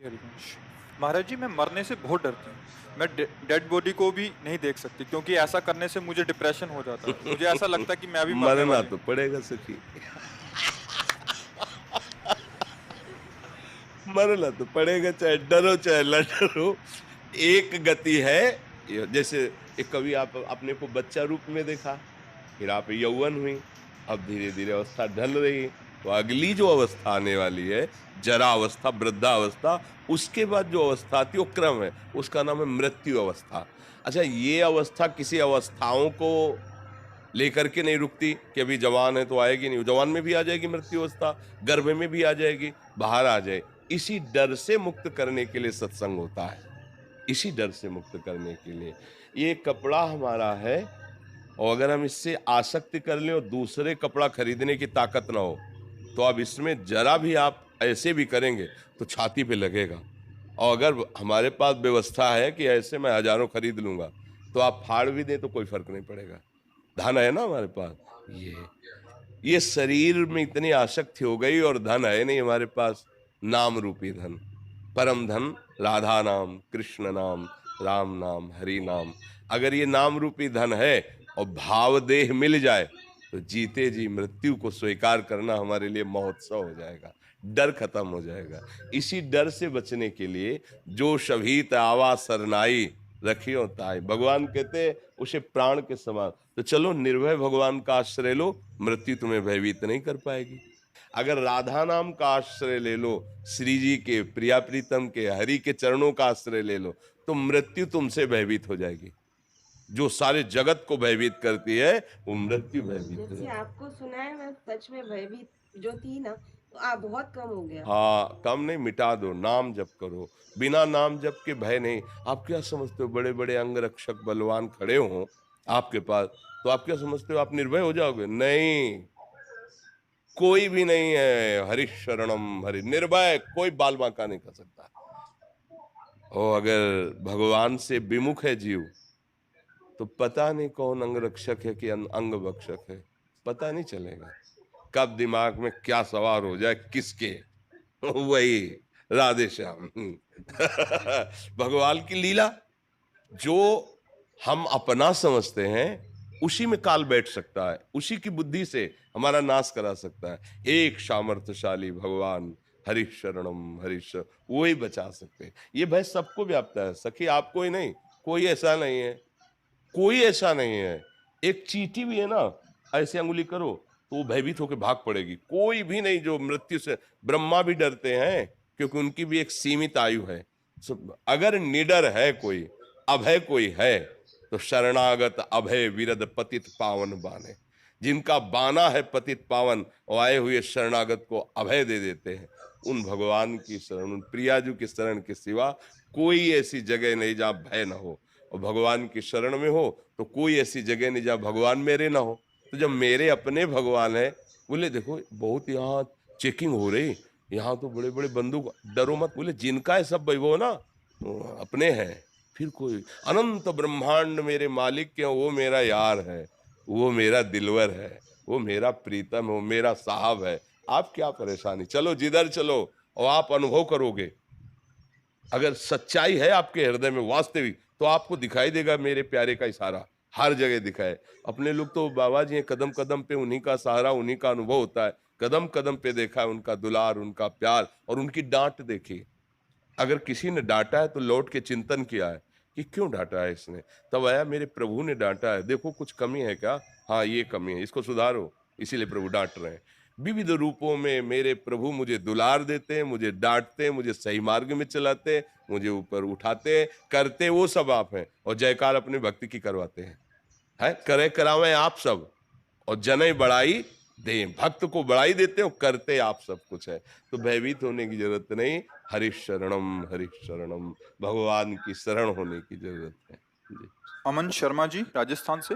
हरिवंश। महाराज जी, मैं मरने से बहुत डरती हूँ। मैं डेड बॉडी को भी नहीं देख सकती क्योंकि ऐसा करने से मुझे डिप्रेशन हो जाता है। मुझे ऐसा लगता है कि मैं भी मरने मरना वाली तो हूँ। पड़ेगा सखी। मरना तो पड़ेगा, चाहे डरो चाहे न डरो। एक गति है, जैसे एक कभी आप अपने को बच्चा रूप में देखा, फिर आप यौवन हुई, अब धीरे धीरे अवस्था ढल रही, तो अगली जो अवस्था आने वाली है, जरा अवस्था, वृद्धावस्था, उसके बाद जो अवस्था आती है वो क्रम है, उसका नाम है मृत्यु अवस्था। अच्छा, ये अवस्था किसी अवस्थाओं को लेकर के नहीं रुकती कि अभी जवान है तो आएगी नहीं, जवान में भी आ जाएगी मृत्यु अवस्था, गर्भ में भी आ जाएगी, बाहर आ जाए। इसी डर से मुक्त करने के लिए सत्संग होता है, इसी डर से मुक्त करने के लिए। ये कपड़ा हमारा है, और अगर हम इससे आसक्ति कर लें और दूसरे कपड़ा खरीदने की ताकत ना हो, तो अब इसमें जरा भी आप ऐसे भी करेंगे तो छाती पे लगेगा। और अगर हमारे पास व्यवस्था है कि ऐसे मैं हजारों खरीद लूंगा, तो आप फाड़ भी दें तो कोई फर्क नहीं पड़ेगा, धन है ना हमारे पास। ये शरीर में इतनी आसक्ति हो गई, और धन है नहीं हमारे पास, नाम रूपी धन, परम धन, राधा नाम, कृष्ण नाम, राम नाम, हरि नाम। अगर ये नाम रूपी धन है और भाव देह मिल जाए, तो जीते जी मृत्यु को स्वीकार करना हमारे लिए महोत्सव हो जाएगा, डर खत्म हो जाएगा। इसी डर से बचने के लिए जो शभीत आवा सरनाई रखियो ताई, भगवान कहते उसे प्राण के समान। तो चलो निर्भय भगवान का आश्रय लो, मृत्यु तुम्हें भयभीत नहीं कर पाएगी। अगर राधा नाम का आश्रय ले लो, श्री जी के, प्रिया प्रीतम के, हरि के चरणों का आश्रय ले लो, तो मृत्यु तुमसे भयभीत हो जाएगी। जो सारे जगत को भयभीत करती है, वो मृत्यु भयभीत हो जैसे जाएगी। आपको सुना है, मैं सच में भयभीत जो थी ना, तो आप बहुत कम हो गया। हाँ, कम नहीं, मिटा दो, नाम जप करो, बिना नाम जप के भय नहीं। आप क्या समझते हो, बड़े बड़े अंग रक्षक बलवान खड़े हो आपके पास, तो आप क्या समझते हो आप निर्भय हो जाओगे? नहीं, कोई भी नहीं है। हरि शरणम हरि, निर्भय कोई बाल बांका नहीं कर सकता। और अगर भगवान से विमुख है जीव, तो पता नहीं कौन अंग रक्षक है कि अंग भक्षक है, पता नहीं चलेगा। कब दिमाग में क्या सवार हो जाए किसके, वही राधे श्याम। भगवान की लीला, जो हम अपना समझते हैं, उसी में काल बैठ सकता है, उसी की बुद्धि से हमारा नाश करा सकता है। एक सामर्थ्यशाली भगवान, हरि शरणम हरीश, वो ही बचा सकते हैं। ये भय सबको व्याप्ता है सखी, आपको ही नहीं, कोई ऐसा नहीं है, कोई ऐसा नहीं है। एक चींटी भी है ना, ऐसे अंगुली करो तो वो भयभीत होकर भाग पड़ेगी। कोई भी नहीं जो मृत्यु से, ब्रह्मा भी डरते हैं क्योंकि उनकी भी एक सीमित आयु है। अगर निडर है कोई, अभय कोई है, तो शरणागत अभय विरद पतित पावन बाने। जिनका बाना है पतित पावन, और आए हुए शरणागत को अभय दे देते हैं। उन भगवान की शरण, उन प्रियाजू की शरण के सिवा कोई ऐसी जगह नहीं जहां भय ना हो। और भगवान की शरण में हो तो कोई ऐसी जगह नहीं जहां भगवान मेरे ना हो। तो जब मेरे अपने भगवान है, बोले देखो बहुत यहाँ चेकिंग हो रही, यहाँ तो बड़े बड़े बंदूक, डरो मत। बोले जिनका है सब वैभव ना, वो अपने हैं। फिर कोई अनंत ब्रह्मांड मेरे मालिक के, वो मेरा यार है, वो मेरा दिलवर है, वो मेरा प्रीतम है, वो मेरा साहब है। आप क्या परेशानी, चलो जिधर चलो, और आप अनुभव करोगे। अगर सच्चाई है आपके हृदय में वास्तविक, तो आपको दिखाई देगा मेरे प्यारे का इशारा, हर जगह दिखाए। अपने लोग तो बाबा जी हैं, कदम कदम पे उन्हीं का सहारा, उन्हीं का अनुभव होता है। कदम कदम पे देखा है उनका दुलार, उनका प्यार, और उनकी डांट देखी। अगर किसी ने डांटा है तो लौट के चिंतन किया है कि क्यों डांटा है इसने, तब आया मेरे प्रभु ने डांटा है, देखो कुछ कमी है क्या, हाँ ये कमी है, इसको सुधारो, इसीलिए प्रभु डांट रहे हैं। विविध रूपों में मेरे प्रभु मुझे दुलार देते हैं, मुझे डांटते हैं, मुझे सही मार्ग में चलाते हैं, मुझे ऊपर उठाते हैं, करते वो सब आप हैं, और जयकार अपने भक्ति की करवाते हैं करे करावे आप सब, और जनै बढ़ाई दें, भक्त को बढ़ाई देते हो, करते आप सब कुछ है। तो भयभीत होने की जरूरत नहीं, हरि शरणम, भगवान की शरण होने की जरूरत है। जी। अमन शर्मा जी, राजस्थान से।